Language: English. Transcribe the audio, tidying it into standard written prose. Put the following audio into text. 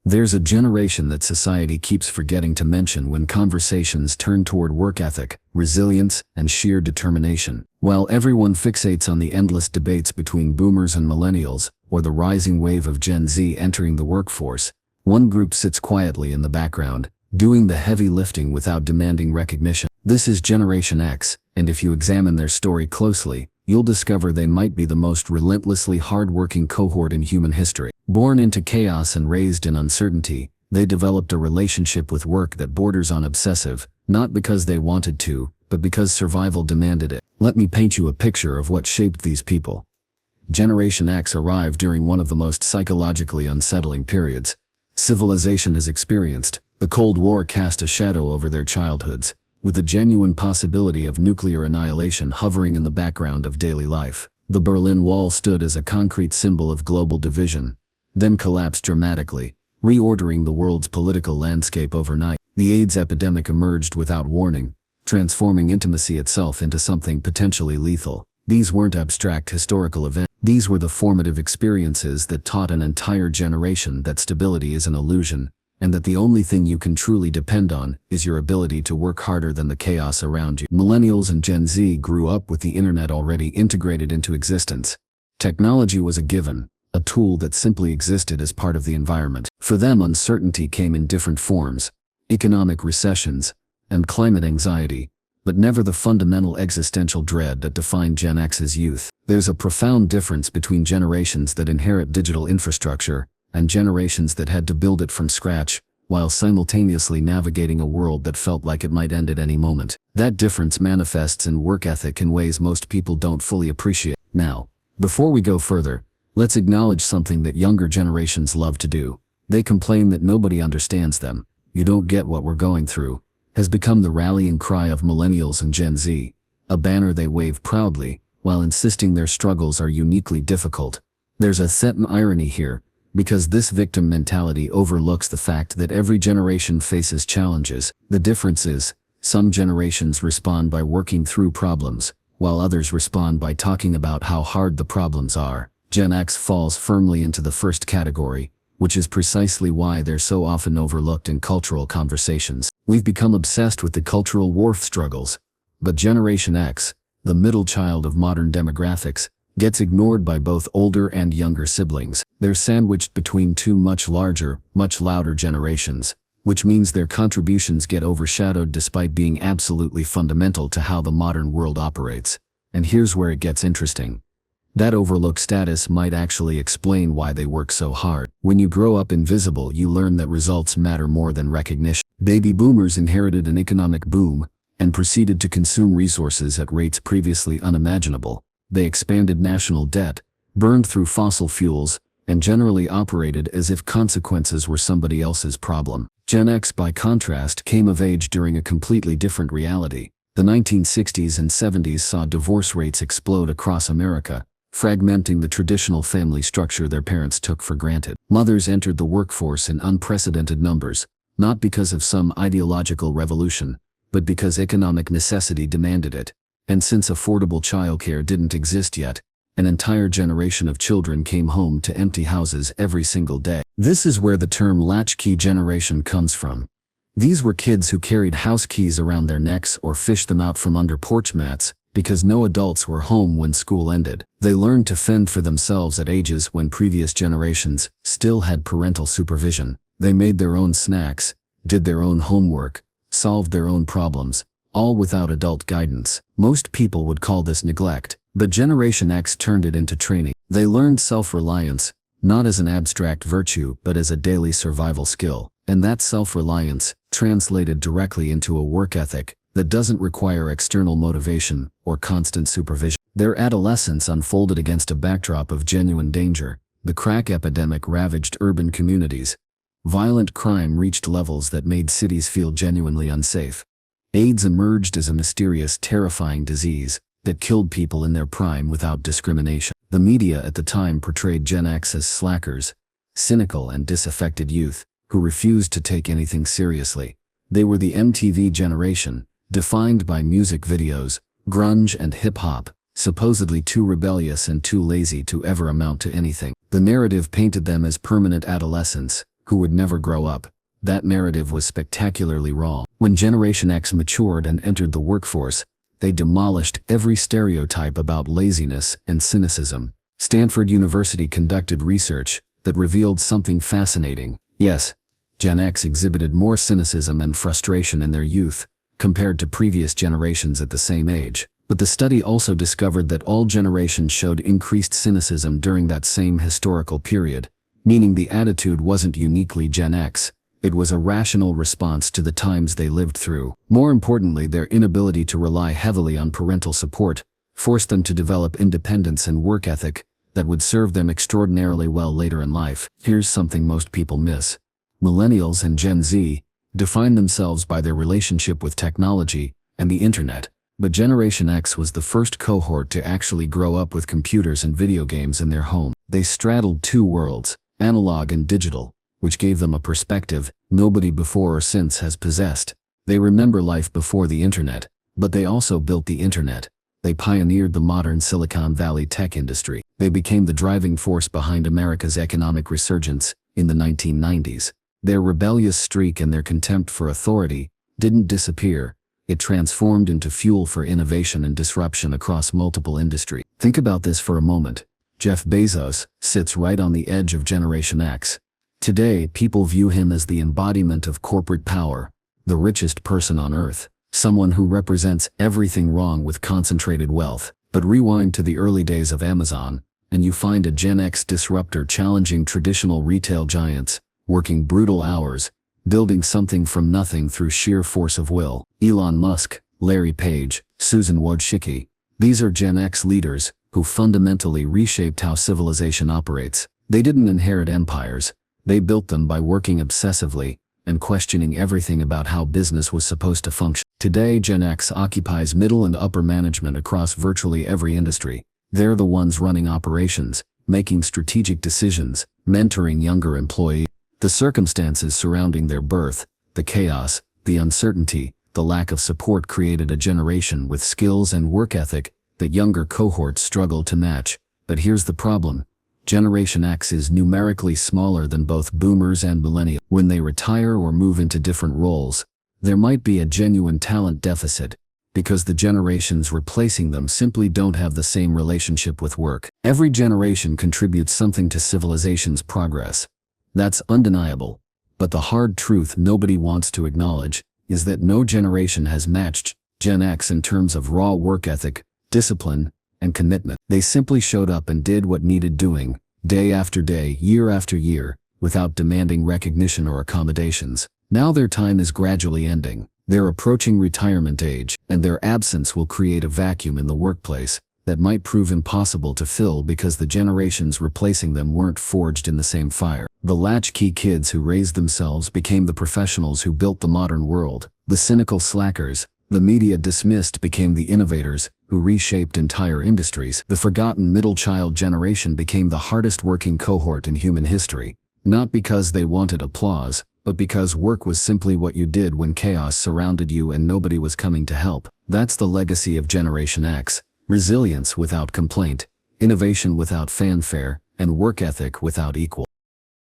There's a generation that society keeps forgetting to mention when conversations turn toward work ethic, resilience, and sheer determination. While everyone fixates on the endless debates between boomers and millennials, or the rising wave of Gen Z entering the workforce, one group sits quietly in the background, doing the heavy lifting without demanding recognition. This is Generation X, and if you examine their story closely, you'll discover they might be the most relentlessly hard-working cohort in human history. Born into chaos and raised in uncertainty, they developed a relationship with work that borders on obsessive, not because they wanted to, but because survival demanded it. Let me paint you a picture of what shaped these people. Generation X arrived during one of the most psychologically unsettling periods civilization has experienced. The Cold War cast a shadow over their childhoods, with the genuine possibility of nuclear annihilation hovering in the background of daily life. The Berlin Wall stood as a concrete symbol of global division, then collapsed dramatically, reordering the world's political landscape overnight. The AIDS epidemic emerged without warning, transforming intimacy itself into something potentially lethal. These weren't abstract historical events. These were the formative experiences that taught an entire generation that stability is an illusion, and that the only thing you can truly depend on is your ability to work harder than the chaos around you. Millennials and Gen Z grew up with the internet already integrated into existence. Technology was a given, a tool that simply existed as part of the environment. For them, uncertainty came in different forms: economic recessions and climate anxiety, but never the fundamental existential dread that defined Gen X's youth. There's a profound difference between generations that inherit digital infrastructure and generations that had to build it from scratch, while simultaneously navigating a world that felt like it might end at any moment. That difference manifests in work ethic in ways most people don't fully appreciate. Now, before we go further, let's acknowledge something that younger generations love to do. They complain that nobody understands them. "You don't get what we're going through," has become the rallying cry of millennials and Gen Z, a banner they wave proudly, while insisting their struggles are uniquely difficult. There's a certain irony here, because this victim mentality overlooks the fact that every generation faces challenges. The difference is, some generations respond by working through problems, while others respond by talking about how hard the problems are. Gen X falls firmly into the first category, which is precisely why they're so often overlooked in cultural conversations. We've become obsessed with the cultural war struggles, but Generation X, the middle child of modern demographics, gets ignored by both older and younger siblings. They're sandwiched between two much larger, much louder generations, which means their contributions get overshadowed despite being absolutely fundamental to how the modern world operates. And here's where it gets interesting. That overlooked status might actually explain why they work so hard. When you grow up invisible, you learn that results matter more than recognition. Baby boomers inherited an economic boom and proceeded to consume resources at rates previously unimaginable. They expanded national debt, burned through fossil fuels, and generally operated as if consequences were somebody else's problem. Gen X, by contrast, came of age during a completely different reality. The 1960s and 70s saw divorce rates explode across America, fragmenting the traditional family structure their parents took for granted. Mothers entered the workforce in unprecedented numbers, not because of some ideological revolution, but because economic necessity demanded it. And since affordable childcare didn't exist yet, an entire generation of children came home to empty houses every single day. This is where the term latchkey generation comes from. These were kids who carried house keys around their necks or fished them out from under porch mats, because no adults were home when school ended. They learned to fend for themselves at ages when previous generations still had parental supervision. They made their own snacks, did their own homework, solved their own problems, all without adult guidance. Most people would call this neglect, but Generation X turned it into training. They learned self-reliance, not as an abstract virtue but as a daily survival skill. And that self-reliance translated directly into a work ethic that doesn't require external motivation or constant supervision. Their adolescence unfolded against a backdrop of genuine danger. The crack epidemic ravaged urban communities. Violent crime reached levels that made cities feel genuinely unsafe. AIDS emerged as a mysterious, terrifying disease that killed people in their prime without discrimination. The media at the time portrayed Gen X as slackers, cynical and disaffected youth who refused to take anything seriously. They were the MTV generation, defined by music videos, grunge and hip-hop, supposedly too rebellious and too lazy to ever amount to anything. The narrative painted them as permanent adolescents, who would never grow up. That narrative was spectacularly wrong. When Generation X matured and entered the workforce, they demolished every stereotype about laziness and cynicism. Stanford University conducted research that revealed something fascinating. Yes, Gen X exhibited more cynicism and frustration in their youth compared to previous generations at the same age. But the study also discovered that all generations showed increased cynicism during that same historical period, meaning the attitude wasn't uniquely Gen X. It was a rational response to the times they lived through. More importantly, their inability to rely heavily on parental support forced them to develop independence and work ethic that would serve them extraordinarily well later in life. Here's something most people miss. Millennials and Gen Z define themselves by their relationship with technology and the internet, but Generation X was the first cohort to actually grow up with computers and video games in their home. They straddled two worlds, analog and digital, which gave them a perspective nobody before or since has possessed. They remember life before the internet, but they also built the internet. They pioneered the modern Silicon Valley tech industry. They became the driving force behind America's economic resurgence in the 1990s. Their rebellious streak and their contempt for authority didn't disappear. It transformed into fuel for innovation and disruption across multiple industries. Think about this for a moment. Jeff Bezos sits right on the edge of Generation X. Today, people view him as the embodiment of corporate power, the richest person on earth, someone who represents everything wrong with concentrated wealth. But rewind to the early days of Amazon, and you find a Gen X disruptor challenging traditional retail giants, working brutal hours, building something from nothing through sheer force of will. Elon Musk, Larry Page, Susan Wojcicki. These are Gen X leaders who fundamentally reshaped how civilization operates. They didn't inherit empires. They built them by working obsessively and questioning everything about how business was supposed to function. Today, Gen X occupies middle and upper management across virtually every industry. They're the ones running operations, making strategic decisions, mentoring younger employees. The circumstances surrounding their birth, the chaos, the uncertainty, the lack of support created a generation with skills and work ethic that younger cohorts struggle to match. But here's the problem. Generation X is numerically smaller than both boomers and millennials. When they retire or move into different roles, there might be a genuine talent deficit, because the generations replacing them simply don't have the same relationship with work. Every generation contributes something to civilization's progress. That's undeniable. But the hard truth nobody wants to acknowledge is that no generation has matched Gen X in terms of raw work ethic, discipline, and commitment. They simply showed up and did what needed doing, day after day, year after year, without demanding recognition or accommodations. Now their time is gradually ending. They're approaching retirement age, and their absence will create a vacuum in the workplace that might prove impossible to fill because the generations replacing them weren't forged in the same fire. The Latchkey Kids who raised themselves became the professionals who built the modern world. The cynical slackers the media dismissed became the innovators who reshaped entire industries. The forgotten middle child generation became the hardest working cohort in human history, not because they wanted applause, but because work was simply what you did when chaos surrounded you and nobody was coming to help. That's the legacy of Generation X: resilience without complaint, innovation without fanfare, and work ethic without equal.